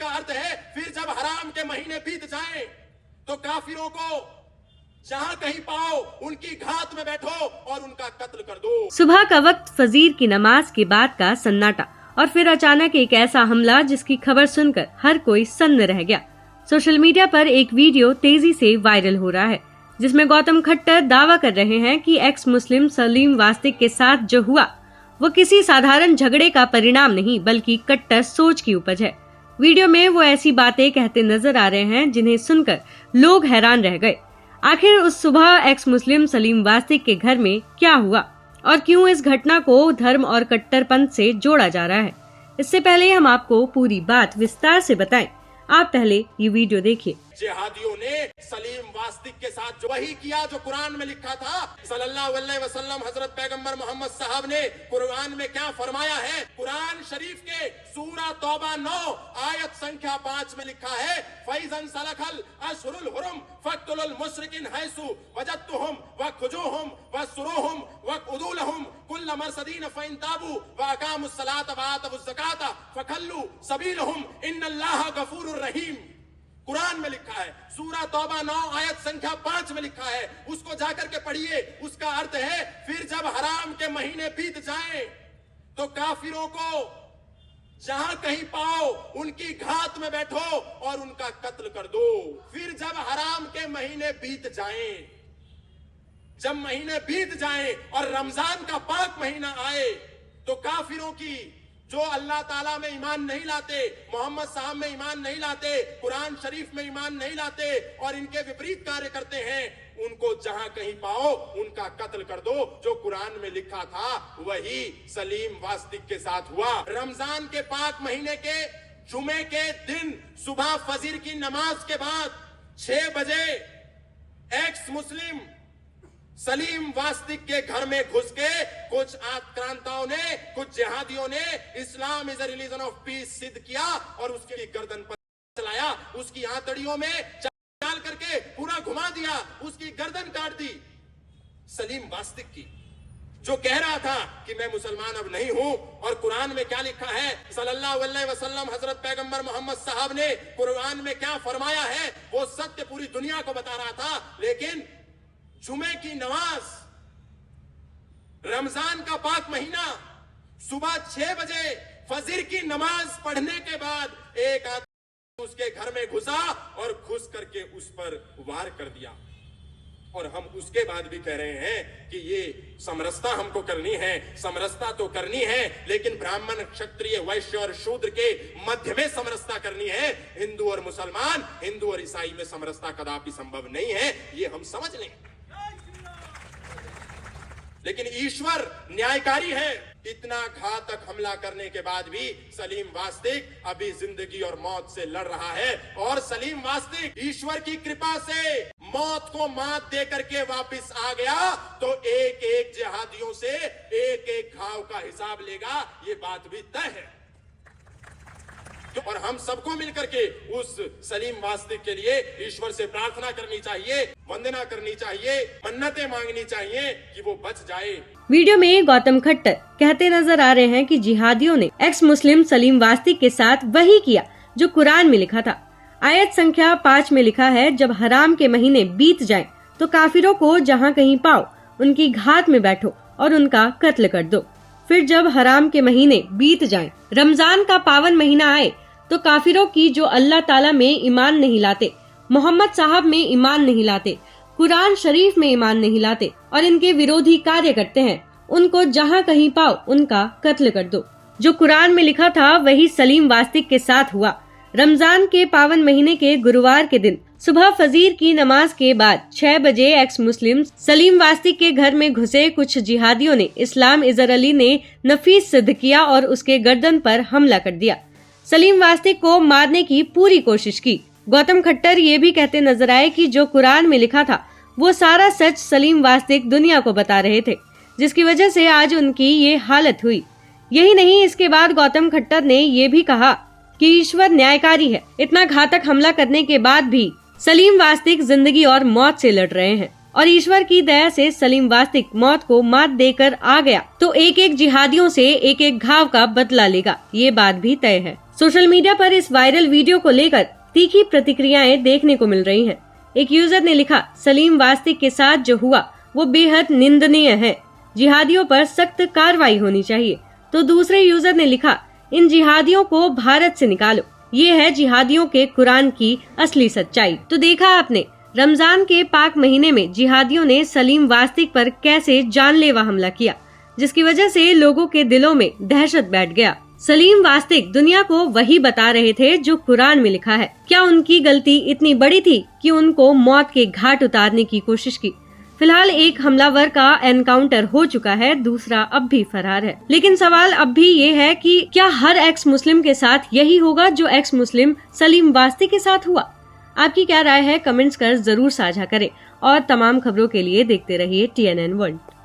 जिसका अर्थ है फिर जब हराम के महीने बीत जाएं तो काफिरों को जहां कहीं पाओ उनकी घात में बैठो और उनका कत्ल कर दो। सुबह का वक्त फजीर की नमाज के बाद का सन्नाटा और फिर अचानक एक ऐसा हमला जिसकी खबर सुनकर हर कोई सन्न रह गया। सोशल मीडिया पर एक वीडियो तेजी से वायरल हो रहा है जिसमें गौतम खट्टर दावा कर रहे हैं कि एक्स मुस्लिम सलीम वास्तिक के साथ जो हुआ वो किसी साधारण झगड़े का परिणाम नहीं बल्कि कट्टर सोच की उपज है। वीडियो में वो ऐसी बातें कहते नजर आ रहे हैं जिन्हें सुनकर लोग हैरान रह गए। आखिर उस सुबह एक्स मुस्लिम सलीम वास्तिक के घर में क्या हुआ और क्यों इस घटना को धर्म और कट्टरपंथ से जोड़ा जा रहा है। इससे पहले हम आपको पूरी बात विस्तार से बताएं। आप पहले ये वीडियो देखिए। जिहादियों ने सलीम वास्तिक के साथ जो वही किया जो कुरान में लिखा था। सल्लल्लाहु अलैहि वसल्लम हजरत पैगंबर मोहम्मद साहब ने कुरान में क्या फरमाया है। कुरान शरीफ के सूरा तौबा 9 आयत संख्या 5 में लिखा है, फैज़न सलखल अशहुरुल हुरुम फक्तुलुल मुशरिकिन हैसु वजदतुहुम वखुजुहुम वसुरुहुम वखुदुलहुम कुल्ल मरसदीन फइन ताबू व अकामुस सलात व आतवुज ज़कात फखल्लु सबीलहुम इन्नल्लाह गफूरुर रहीम। कुरान में लिखा है, सूरा तौबा 9 आयत संख्या 5 में लिखा है। उसको जाकर के पढ़िए। उसका अर्थ है फिर जब हराम के महीने बीत जाएं तो काफिरों को जहां कहीं पाओ उनकी घात में बैठो और उनका कत्ल कर दो। फिर जब हराम के महीने बीत जाएं, जब महीने बीत जाएं और रमजान का पाक महीना आए तो काफिरों की जो अल्लाह ताला में ईमान नहीं लाते, मोहम्मद साहब में ईमान नहीं लाते, कुरान शरीफ में ईमान नहीं लाते और इनके विपरीत कार्य करते हैं, उनको जहां कहीं पाओ उनका कत्ल कर दो। जो कुरान में लिखा था वही सलीम वास्तिक के साथ हुआ। रमजान के पाक महीने के जुमे के दिन सुबह फजीर की नमाज के बाद 6 बजे एक्स मुस्लिम सलीम वास्तिक के घर में घुस के कुछ आक्रांताओं ने, कुछ जिहादियों ने Islam is a religion of peace सिद्ध किया और उसकी गर्दन पर चलाया, उसकी आंतड़ियों में डाल करके पूरा घुमा दिया, उसकी गर्दन काट दी। सलीम वास्तिक की जो कह रहा था कि मैं मुसलमान अब नहीं हूं। और कुरान में क्या लिखा है, सल्लल्लाहु अलैहि वसल्लम हजरत पैगंबर मोहम्मद साहब ने कुरान में क्या फरमाया है वो सत्य पूरी दुनिया को बता रहा था। लेकिन जुमे की नमाज, रमजान का पाक महीना, सुबह 6 बजे फजर की नमाज पढ़ने के बाद एक आदमी उसके घर में घुसा और घुस करके उस पर वार कर दिया। और हम उसके बाद भी कह रहे हैं कि ये समरसता हमको करनी है, समरसता तो करनी है लेकिन ब्राह्मण, क्षत्रिय, वैश्य और शूद्र के मध्य में समरसता करनी है। हिंदू और मुसलमान, हिंदू और ईसाई में समरसता कदापि संभव नहीं है, ये हम समझ लें। लेकिन ईश्वर न्यायकारी है। इतना घातक हमला करने के बाद भी सलीम वास्तिक अभी जिंदगी और मौत से लड़ रहा है और सलीम वास्तिक ईश्वर की कृपा से मौत को मात दे करके वापस आ गया तो एक एक जिहादियों से एक एक घाव का हिसाब लेगा, ये बात भी तय है। और हम सबको मिलकर के उस सलीम वास्तिक के लिए ईश्वर से प्रार्थना करनी चाहिए, वंदना करनी चाहिए, मन्नतें मांगनी चाहिए कि वो बच जाए। वीडियो में गौतम खट्टर कहते नजर आ रहे हैं कि जिहादियों ने एक्स मुस्लिम सलीम वास्तिक के साथ वही किया जो कुरान में लिखा था। आयत संख्या 5 में लिखा है, जब हराम के महीने बीत जाएं तो काफिरों को जहां कहीं पाओ उनकी घात में बैठो और उनका कत्ल कर दो। फिर जब हराम के महीने बीत जाएं, रमजान का पावन महीना आए तो काफिरों की जो अल्लाह ताला में ईमान नहीं लाते, मोहम्मद साहब में ईमान नहीं लाते, कुरान शरीफ में ईमान नहीं लाते और इनके विरोधी कार्य करते हैं, उनको जहां कहीं पाओ उनका कत्ल कर दो। जो कुरान में लिखा था वही सलीम वास्तिक के साथ हुआ। रमजान के पावन महीने के गुरुवार के दिन सुबह फजीर की नमाज के बाद 6 बजे एक्स मुस्लिम सलीम वास्तिक के घर में घुसे कुछ जिहादियों ने इस्लाम इजहर अली ने नफीस सिद्ध किया और उसके गर्दन पर हमला कर दिया। सलीम वास्तिक को मारने की पूरी कोशिश की। गौतम खट्टर ये भी कहते नजर आए कि जो कुरान में लिखा था वो सारा सच सलीम वास्तिक दुनिया को बता रहे थे, जिसकी वजह से आज उनकी ये हालत हुई। यही नहीं, इसके बाद गौतम खट्टर ने ये भी कहा कि ईश्वर न्यायकारी है। इतना घातक हमला करने के बाद भी सलीम वास्तिक जिंदगी और मौत से लड़ रहे हैं और ईश्वर की दया से सलीम वास्तिक मौत को मात देकर आ गया तो एक एक जिहादियों से एक एक घाव का बदला लेगा, ये बात भी तय है। सोशल मीडिया पर इस वायरल वीडियो को लेकर तीखी प्रतिक्रियाएं देखने को मिल रही हैं। एक यूजर ने लिखा, सलीम वास्तिक के साथ जो हुआ वो बेहद निंदनीय है, जिहादियों पर सख्त कार्रवाई होनी चाहिए। तो दूसरे यूजर ने लिखा, इन जिहादियों को भारत से निकालो, ये है जिहादियों के कुरान की असली सच्चाई। तो देखा आपने, रमजान के पाक महीने में जिहादियों ने सलीम वास्तिक पर कैसे जानलेवा हमला किया, जिसकी वजह से लोगों के दिलों में दहशत बैठ गया। सलीम वास्तिक दुनिया को वही बता रहे थे जो कुरान में लिखा है। क्या उनकी गलती इतनी बड़ी थी कि उनको मौत के घाट उतारने की कोशिश की? फिलहाल एक हमलावर का एनकाउंटर हो चुका है, दूसरा अब भी फरार है। लेकिन सवाल अब भी ये है कि क्या हर एक्स मुस्लिम के साथ यही होगा जो एक्स मुस्लिम सलीम वास्तिक के साथ हुआ? आपकी क्या राय है? कमेंट्स कर जरूर साझा करें और तमाम खबरों के लिए देखते रहिए TNN वर्ल्ड।